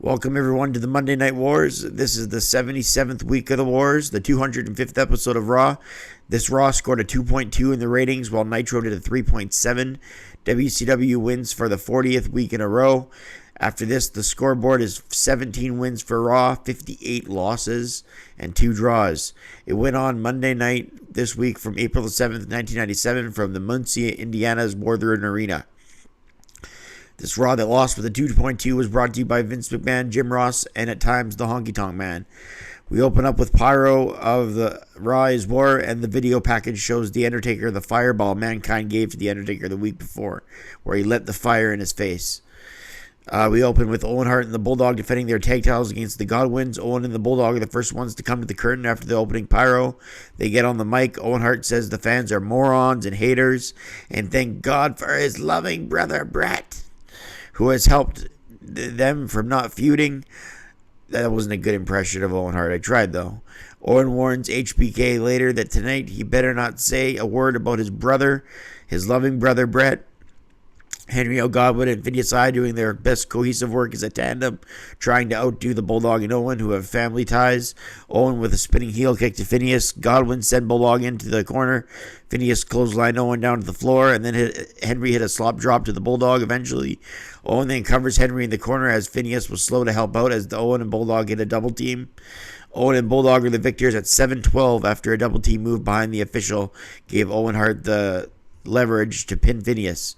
Welcome everyone to the Monday Night Wars. This is the 77th week of the Wars, the 205th episode of Raw. This Raw scored a 2.2 in the ratings, while Nitro did a 3.7. WCW wins for the 40th week in a row. After this, the scoreboard is 17 wins for Raw, 58 losses, and 2 draws. It went on Monday night this week from April the 7th, 1997, from the Muncie, Indiana's Northern Arena. This Raw that lost with a 2.2 was brought to you by Vince McMahon, Jim Ross, and at times the Honky Tonk Man. We open up with Pyro of the Raw is War, and the video package shows The Undertaker the fireball Mankind gave to The Undertaker the week before, where he lit the fire in his face. We open with Owen Hart and the Bulldog defending their tag titles against the Godwins. Owen and the Bulldog are the first ones to come to the curtain after the opening pyro. They get on the mic. Owen Hart says the fans are morons and haters, and thank God for his loving brother Brett, who has helped them from not feuding. That wasn't a good impression of Owen Hart. I tried, though. Owen warns HBK later that tonight he better not say a word about his brother, his loving brother Brett. Henry O. Godwin and Phineas I doing their best cohesive work as a tandem, trying to outdo the Bulldog and Owen, who have family ties. Owen with a spinning heel kick to Phineas. Godwin sent Bulldog into the corner. Phineas clotheslined Owen down to the floor, and then Henry hit a slop drop to the Bulldog eventually. Owen then covers Henry in the corner as Phineas was slow to help out as the Owen and Bulldog hit a double team. Owen and Bulldog are the victors at 7-12 after a double team move behind the official gave Owen Hart the leverage to pin Phineas.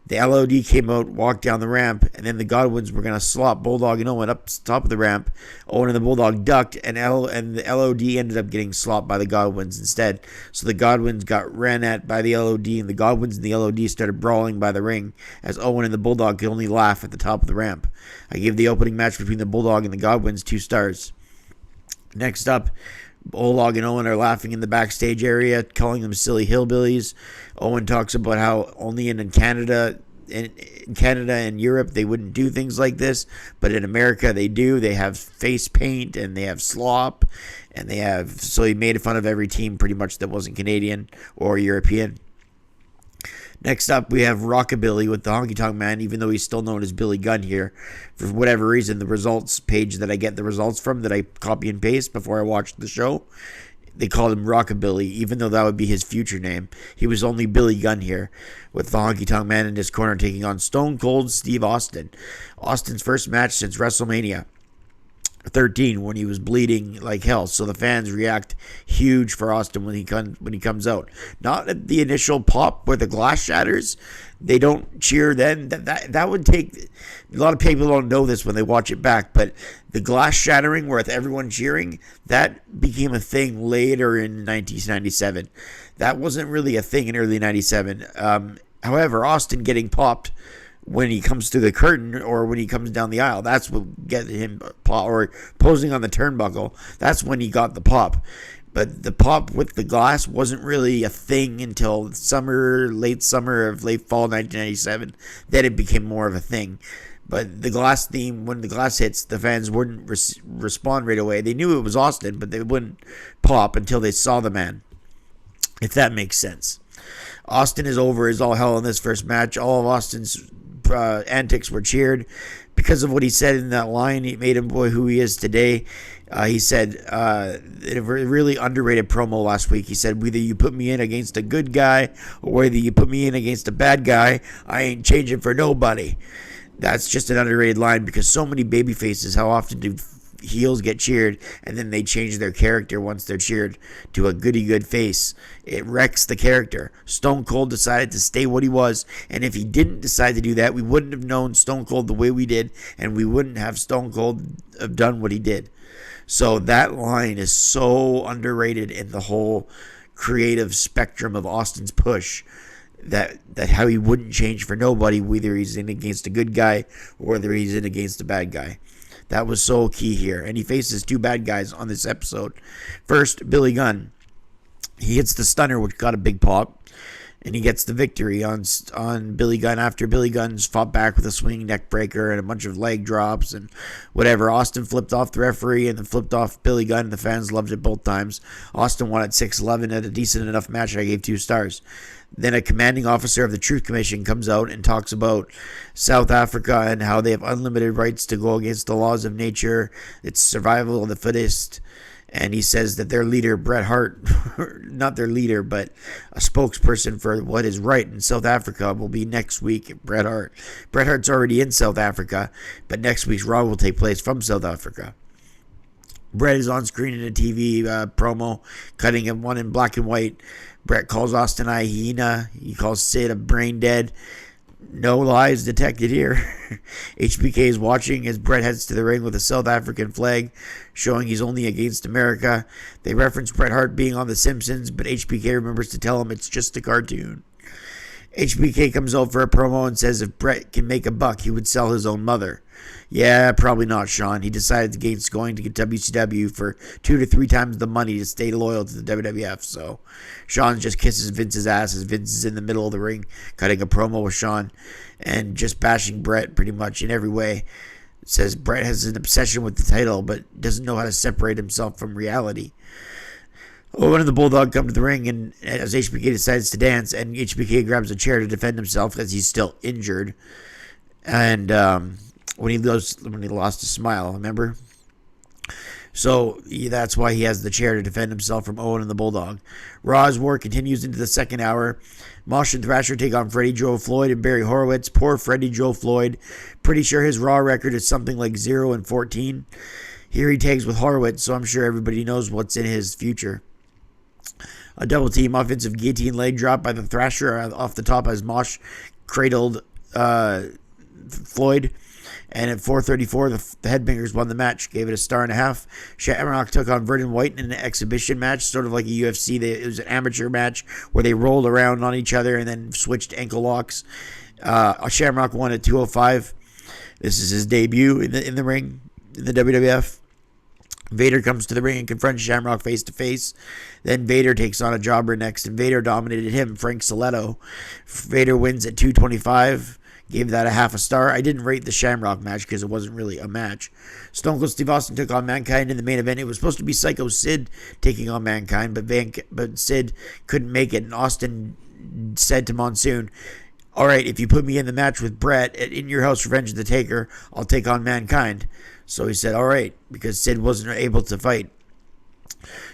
The LOD came out, walked down the ramp, and then the Godwins were going to slop Bulldog and Owen up top of the ramp. Owen and the Bulldog ducked, and the LOD ended up getting slopped by the Godwins instead. So the Godwins got ran at by the LOD, and the Godwins and the LOD started brawling by the ring, as Owen and the Bulldog could only laugh at the top of the ramp. I gave the opening match between the Bulldog and the Godwins 2 stars. Next up, Bulldog and Owen are laughing in the backstage area, calling them silly hillbillies. Owen talks about how only in Canada and Europe they wouldn't do things like this, but in America they do. They have face paint and they have slop, and so he made fun of every team pretty much that wasn't Canadian or European. Next up, we have Rockabilly with the Honky Tonk Man, even though he's still known as Billy Gunn here. For whatever reason, the results page that I get the results from, that I copy and paste before I watched the show, they called him Rockabilly, even though that would be his future name. He was only Billy Gunn here, with the Honky Tonk Man in his corner taking on Stone Cold Steve Austin. Austin's first match since WrestleMania 13, when he was bleeding like hell, so the fans react huge for Austin when he comes out. Not at the initial pop where the glass shatters. They don't cheer then. That would take a lot of people don't know this when they watch it back, but the glass shattering with everyone cheering, that became a thing later in 1997. That wasn't really a thing in early 97. However, Austin getting popped when he comes through the curtain or when he comes down the aisle, that's what get him pop, or posing on the turnbuckle, that's when he got the pop. But the pop with the glass wasn't really a thing until late fall 1997. Then it became more of a thing. But the glass theme, when the glass hits, the fans wouldn't respond right away. They knew it was Austin, but they wouldn't pop until they saw the man, if that makes sense. Austin is over as all hell in this first match. All of Austin's antics were cheered because of what he said in that line. It made him who he is today. He said in a really underrated promo last week, he said, whether you put me in against a good guy or whether you put me in against a bad guy, I ain't changing for nobody. That's just an underrated line, because so many baby faces, how often do heels get cheered and then they change their character once they're cheered to a goody good face? It wrecks the character. Stone Cold decided to stay what he was, and if he didn't decide to do that, we wouldn't have known Stone Cold the way we did, and we wouldn't have Stone Cold have done what he did. So that line is so underrated in the whole creative spectrum of Austin's push, that how he wouldn't change for nobody, whether he's in against a good guy or whether he's in against a bad guy. That was so key here. And he faces 2 bad guys on this episode. First, Billy Gunn. He hits the stunner, which got a big pop. and he gets the victory on Billy Gunn after Billy Gunn's fought back with a swinging neck breaker and a bunch of leg drops and whatever. Austin flipped off the referee and then flipped off Billy Gunn. The fans loved it both times. Austin won at 6-11 at a decent enough match. I gave 2 stars. Then a commanding officer of the Truth Commission comes out and talks about South Africa and how they have unlimited rights to go against the laws of nature. It's survival of the fittest. And he says that their leader, Bret Hart, not their leader, but a spokesperson for what is right in South Africa, will be next week, Bret Hart. Bret Hart's already in South Africa, but next week's Raw will take place from South Africa. Bret is on screen in a TV promo, cutting him one in black and white. Bret calls Austin a hyena. He calls Sid a brain dead. No lies detected here. HBK is watching as Bret heads to the ring with a South African flag, showing he's only against America. They reference Bret Hart being on The Simpsons, but HBK remembers to tell him it's just a cartoon. HBK comes out for a promo and says if Bret can make a buck, he would sell his own mother. Yeah, probably not, Sean. He decided against going to get WCW for 2 to 3 times the money to stay loyal to the WWF. So Sean just kisses Vince's ass as Vince is in the middle of the ring, cutting a promo with Sean and just bashing Bret pretty much in every way. It says Bret has an obsession with the title, but doesn't know how to separate himself from reality. Owen and the Bulldog come to the ring, and as HBK decides to dance, and HBK grabs a chair to defend himself as he's still injured. And when he lost his smile, remember? So that's why he has the chair to defend himself from Owen and the Bulldog. Raw's war continues into the second hour. Mosh and Thrasher take on Freddie Joe Floyd and Barry Horowitz. Poor Freddie Joe Floyd. Pretty sure his Raw record is something like 0-14. Here he tags with Horowitz, so I'm sure everybody knows what's in his future. A double team offensive guillotine leg drop by the Thrasher off the top as Mosh cradled Floyd. And at 4:34, the Headbangers won the match, gave it a 1.5 stars. Shamrock took on Verdon White in an exhibition match, sort of like a UFC. It was an amateur match where they rolled around on each other and then switched ankle locks. Shamrock won at 2:05. This is his debut in the ring in the WWF. Vader comes to the ring and confronts Shamrock face to face. Then Vader takes on a jobber next, and Vader dominated him, Frank Soletto. Vader wins at 2:25. Gave that a 0.5 star. I didn't rate the Shamrock match because it wasn't really a match. Stone Cold Steve Austin took on Mankind in the main event. It was supposed to be Psycho Sid taking on Mankind, but Sid couldn't make it, and Austin said to Monsoon, all right, if you put me in the match with Bret in your house, Revenge of the Taker, I'll take on Mankind. So he said, all right, because Sid wasn't able to fight.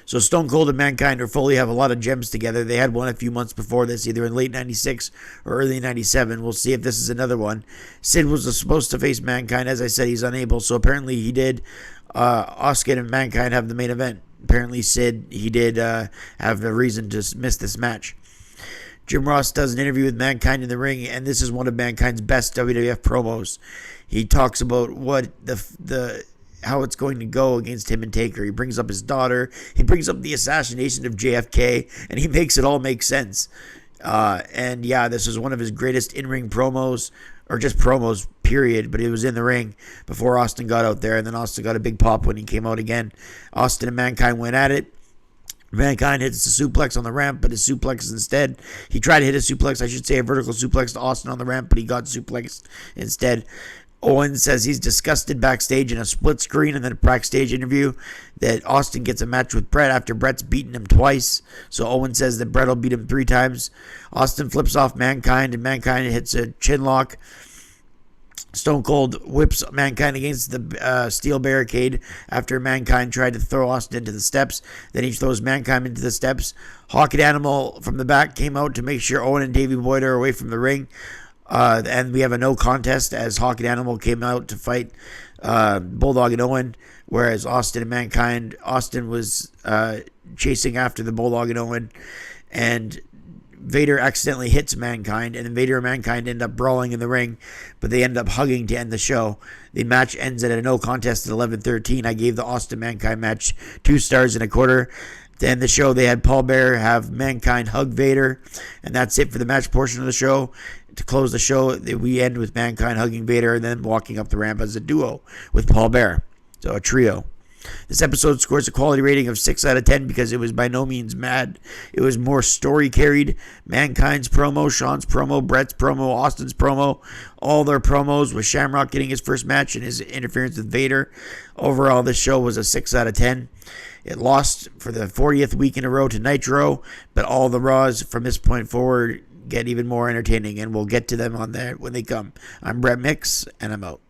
So Stone Cold and Mankind or Foley have a lot of gems together. They had one a few months before this, either in late 96 or early 97. We'll see if this is another one. Sid was supposed to face Mankind. As I said, he's unable. So apparently he did. Oscar and Mankind have the main event. Apparently he did have a reason to miss this match. Jim Ross does an interview with Mankind in the ring, and this is one of Mankind's best WWF promos. He talks about what how it's going to go against him and Taker. He brings up his daughter. He brings up the assassination of JFK, and he makes it all make sense. And yeah, this is one of his greatest in-ring promos, or just promos, period. But it was in the ring before Austin got out there, and then Austin got a big pop when he came out again. Austin and Mankind went at it. Mankind hits the suplex on the ramp, but his suplex instead. He tried to hit a suplex, I should say a vertical suplex to Austin on the ramp, but he got suplexed instead. Owen says he's disgusted backstage in a split screen and then a backstage interview that Austin gets a match with Bret after Bret's beaten him twice. So Owen says that Bret will beat him 3 times. Austin flips off Mankind and Mankind hits a chin lock. Stone Cold whips Mankind against the steel barricade after Mankind tried to throw Austin into the steps. Then he throws Mankind into the steps. Hawk and Animal from the back came out to make sure Owen and Davey Boyd are away from the ring. And we have a no contest as Hawk and Animal came out to fight Bulldog and Owen, whereas Austin and Mankind, Austin was chasing after the Bulldog and Owen, and Vader accidentally hits Mankind, and then Vader and Mankind end up brawling in the ring, but they end up hugging to end the show. The match ends at a no contest at 11:13. I gave the Austin Mankind match 2.25 stars. To end the show, they had Paul Bearer have Mankind hug Vader, and that's it for the match portion of the show. To close the show, we end with Mankind hugging Vader and then walking up the ramp as a duo with Paul Bearer. So a trio. This episode scores a quality rating of 6 out of 10 because it was by no means mad. It was more story carried. Mankind's promo, Sean's promo, Brett's promo, Austin's promo, all their promos, with Shamrock getting his first match and his interference with Vader. Overall, this show was a 6 out of 10. It lost for the 40th week in a row to Nitro, but all the Raws from this point forward get even more entertaining, and we'll get to them on there when they come. I'm Brett Mix, and I'm out.